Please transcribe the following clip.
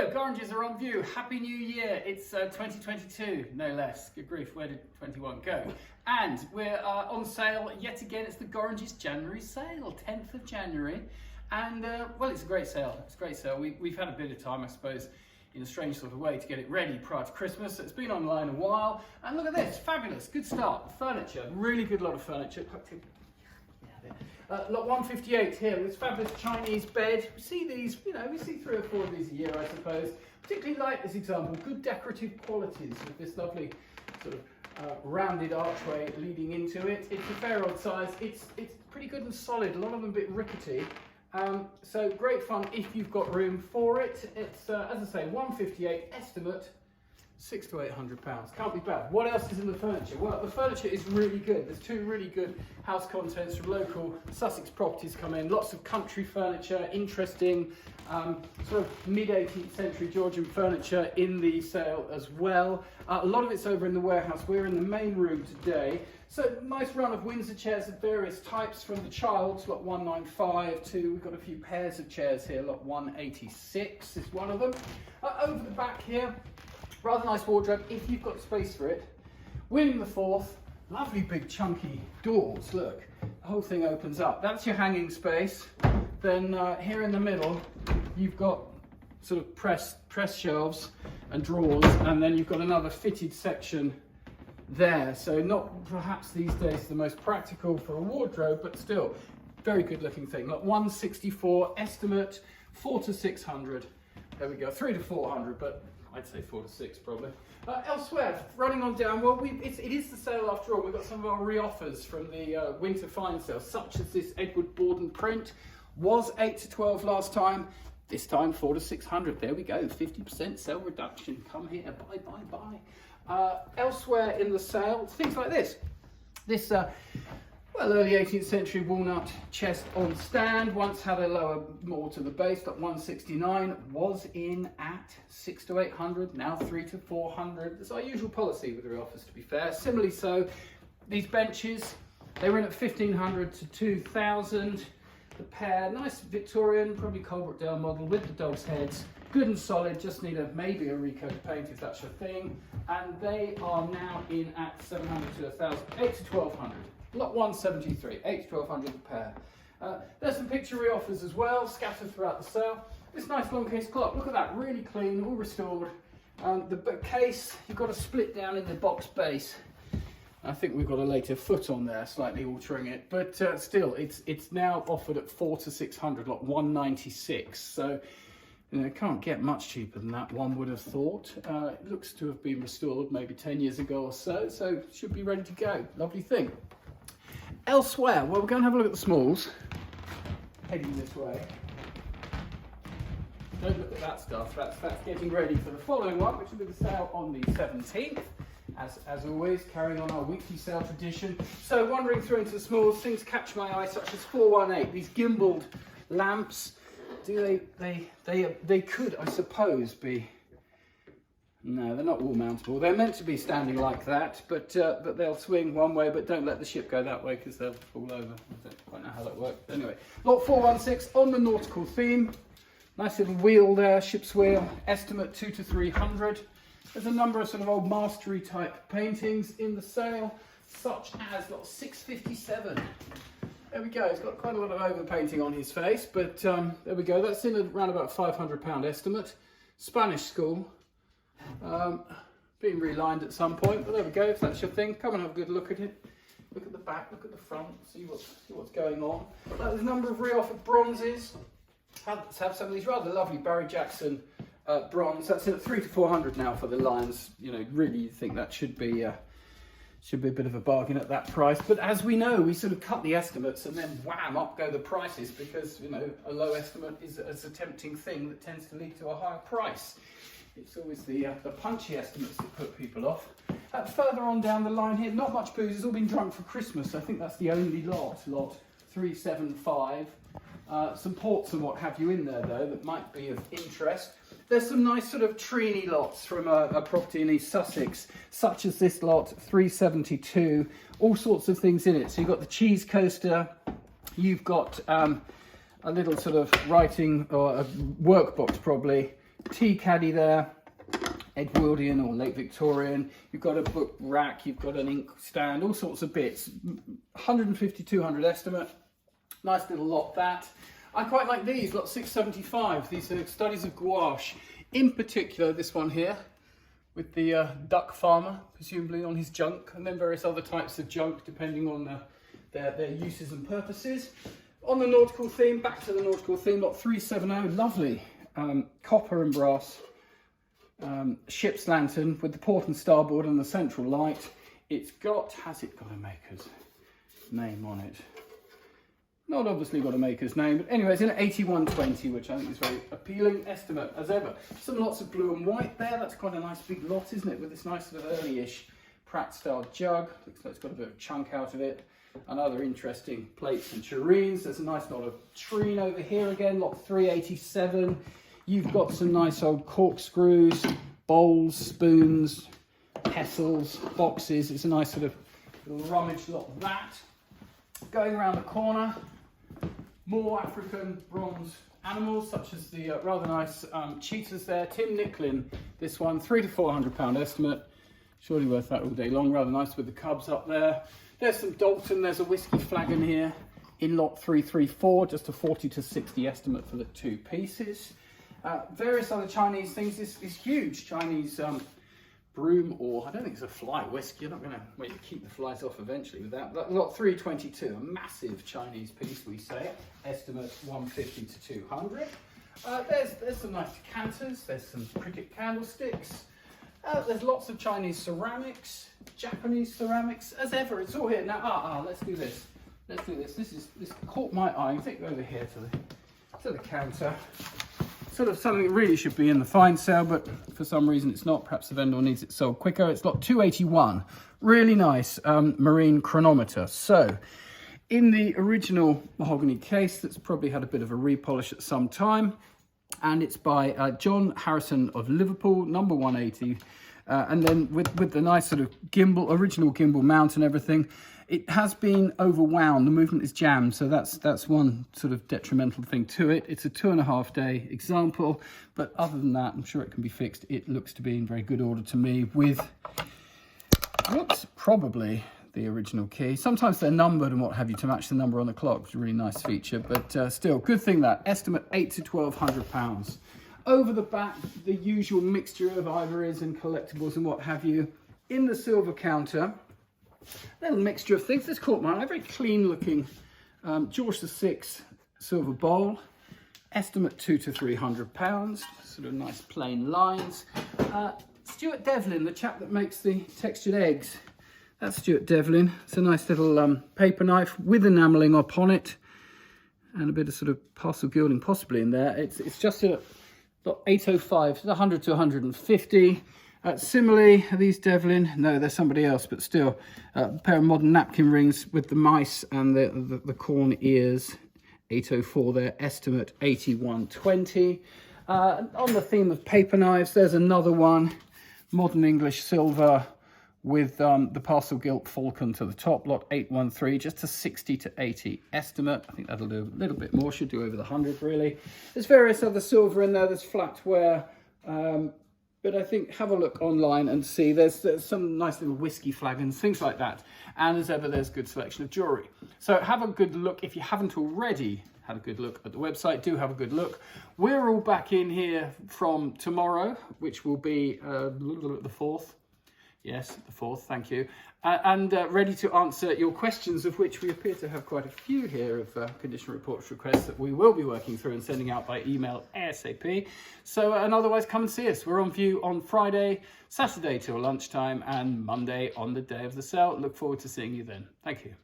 Hello, Gorringes are on view. Happy New Year. It's 2022, no less. Good grief, where did 21 go? And we're on sale yet again. It's the Gorringes January sale, 10th of January. And well, it's a great sale. It's a great sale. We've had a bit of time, I suppose, in a strange sort of way to get it ready prior to Christmas. It's been online a while. And look at this, fabulous, good start. Furniture, really good lot of furniture. Lot 158 here with this fabulous Chinese bed. We see these, we see 3 or 4 of these a year, I suppose. Particularly like this example, good decorative qualities with this lovely sort of rounded archway leading into it. It's a fair old size. It's pretty good and solid. A lot of them a bit rickety. So great fun if you've got room for it. It's, as I say, 158 estimate. £600 to £800. Can't be bad. What else is in the furniture? Well, the furniture is really good. There's 2 really good house contents from local Sussex properties come in. Lots of country furniture, interesting sort of mid-18th century Georgian furniture in the sale as well. A lot of it's over in the warehouse. We're in the main room today. So nice run of Windsor chairs of various types from the Childs, lot 195 to, we've got a few pairs of chairs here, lot 186 is one of them. Over the back here, rather nice wardrobe if you've got space for it. William IV, lovely big chunky doors, look, the whole thing opens up. That's your hanging space. Then here in the middle, you've got sort of press shelves and drawers, and then you've got another fitted section there. So not perhaps these days the most practical for a wardrobe, but still very good looking thing. Like 164, estimate 400 to 600. There we go, 300 to 400, but I'd say 4 to 6 probably. Elsewhere, running on down, well, it is the sale after all. We've got some of our re-offers from the winter fine sale, such as this Edward Borden print. Was 8 to 12 last time, this time 4 to 600. There we go, 50% sale reduction. Come here, buy, buy, buy. Elsewhere in the sale, things like this. This, well, early 18th century walnut chest on stand, once had a lower more to the base, at 169, was in at 6 to 800, now 3 to 400. It's our usual policy with the re-offers, to be fair. Similarly so, these benches, they were in at 1500 to 2000. The pair, nice Victorian, probably Coalbrookdale model with the dog's heads. Good and solid, just need maybe a recoat paint if that's your thing. And they are now in at 700 to 1000, 8 to 1200. Lot 173, 8 to 1200 a pair. There's some picture re-offers as well, scattered throughout the sale. This nice long case clock, look at that, really clean, all restored. The case, you've got a split down in the box base. I think we've got a later foot on there, slightly altering it, but still, it's now offered at 4 to 600, lot 196. So, can't get much cheaper than that, one would have thought. It looks to have been restored maybe 10 years ago or so, so should be ready to go. Lovely thing. Elsewhere, well, we're going to have a look at the smalls. Heading this way. Don't look at that stuff. That's getting ready for the following one, which will be the sale on the 17th. As always, carrying on our weekly sale tradition. So wandering through into the smalls, things catch my eye, such as 418, these Gimballed Lamps. Do they could, I suppose, be... No, they're not wall mountable. They're meant to be standing like that, but they'll swing one way, but don't let the ship go that way because they'll fall over. I don't quite know how that works. Anyway, lot 416 on the nautical theme. Nice little wheel there, ship's wheel. Estimate 2 to 300. There's a number of sort of old mastery type paintings in the sale, such as lot 657. There we go, he's got quite a lot of overpainting on his face, but there we go. That's in around about £500 estimate. Spanish school. Being relined at some point, but there we go. If that's your thing, come and have a good look at it. Look at the back, look at the front, see what's going on. There's a number of re-offered bronzes. Let's have some of these rather lovely Barry Jackson bronze. That's in at 3 to 400 now for the Lions. Really, you think that should be a bit of a bargain at that price. But as we know, we sort of cut the estimates and then wham, up go the prices because a low estimate is a tempting thing that tends to lead to a higher price. It's always the punchy estimates that put people off. Further on down the line here, not much booze. It's all been drunk for Christmas. I think that's the only lot 375. Some ports and what have you in there though that might be of interest. There's some nice sort of treeny lots from a property in East Sussex, such as this lot 372. All sorts of things in it. So you've got the cheese coaster. You've got a little sort of writing or a workbox probably. tea caddy there, Edwardian or late Victorian. You've got a book rack, you've got an ink stand, all sorts of bits. 150, 200 estimate. Nice little lot that. I quite like these, lot 675. These are studies of gouache. In particular, this one here with the duck farmer, presumably on his junk, and then various other types of junk depending on their uses and purposes. On the nautical theme, back to the nautical theme, lot 370, lovely copper and brass ship's lantern with the port and starboard and the central light. It's got, has it got a maker's name on it? Not obviously got a maker's name, but anyway, it's in at 8120, which I think is very appealing estimate as ever. Some lots of blue and white there. That's quite a nice big lot, isn't it? With this nice sort of early-ish Pratt-style jug. Looks like it's got a bit of chunk out of it. And other interesting plates and tureens. There's a nice lot of tureen over here again, lot 387. You've got some nice old corkscrews, bowls, spoons, pestles, boxes. It's a nice sort of little rummage lot of that. Going around the corner, more African bronze animals, such as the rather nice cheetahs there. Tim Nicklin, this one, £300 to £400 estimate. Surely worth that all day long. Rather nice with the cubs up there. There's some Dalton. There's a whiskey flagon here in lot 334, just a 40 to 60 estimate for the two pieces. Various other Chinese things. This huge Chinese broom, or I don't think it's a fly whisk. You're not going to wait to keep the flies off eventually with that. Lot 322, a massive Chinese piece, we say. Estimate 150 to 200. There's some nice decanters. There's some cricket candlesticks. There's lots of Chinese ceramics, Japanese ceramics. As ever, it's all here now. Let's do this. Let's do this. This caught my eye. I think over here to the counter. Sort of something that really should be in the fine sale, but for some reason it's not. Perhaps the vendor needs it sold quicker. It's lot 281. Really nice marine chronometer. So, in the original mahogany case, that's probably had a bit of a repolish at some time, and it's by John Harrison of Liverpool, number 180. And then with the nice sort of original gimbal mount and everything, it has been overwound. The movement is jammed, so that's one sort of detrimental thing to it. It's a 2.5 day example, but other than that, I'm sure it can be fixed. It looks to be in very good order to me with, whoops, probably the original key. Sometimes they're numbered and what have you to match the number on the clock, which is a really nice feature, but still, good thing that. Estimate £800 to £1,200. Over the back, the usual mixture of ivories and collectibles and what have you. In the silver counter, little mixture of things. This caught my eye. Very clean looking George VI silver bowl. Estimate £200 to £300. Sort of nice plain lines. Stuart Devlin, the chap that makes the textured eggs. That's Stuart Devlin. It's a nice little paper knife with enamelling upon it, and a bit of sort of parcel gilding possibly in there. It's just a 805, 100 to 150. Similarly, are these Devlin? No, they're somebody else, but still, a pair of modern napkin rings with the mice and the corn ears. 804 there, estimate 8120. On the theme of paper knives, there's another one, modern English silver with the parcel gilt falcon to the top, lot 813, just a 60 to 80 estimate. I think that'll do a little bit more, should do over the 100 really. There's various other silver in there, there's flatware, but I think have a look online and see. There's some nice little whiskey flagons, things like that. And as ever, there's a good selection of jewellery. So have a good look. If you haven't already had a good look at the website, do have a good look. We're all back in here from tomorrow, which will be the 4th. Yes, the 4th, thank you. And ready to answer your questions, of which we appear to have quite a few here of condition reports requests that we will be working through and sending out by email ASAP. So, and otherwise come and see us. We're on view on Friday, Saturday till lunchtime, and Monday on the day of the sale. Look forward to seeing you then. Thank you.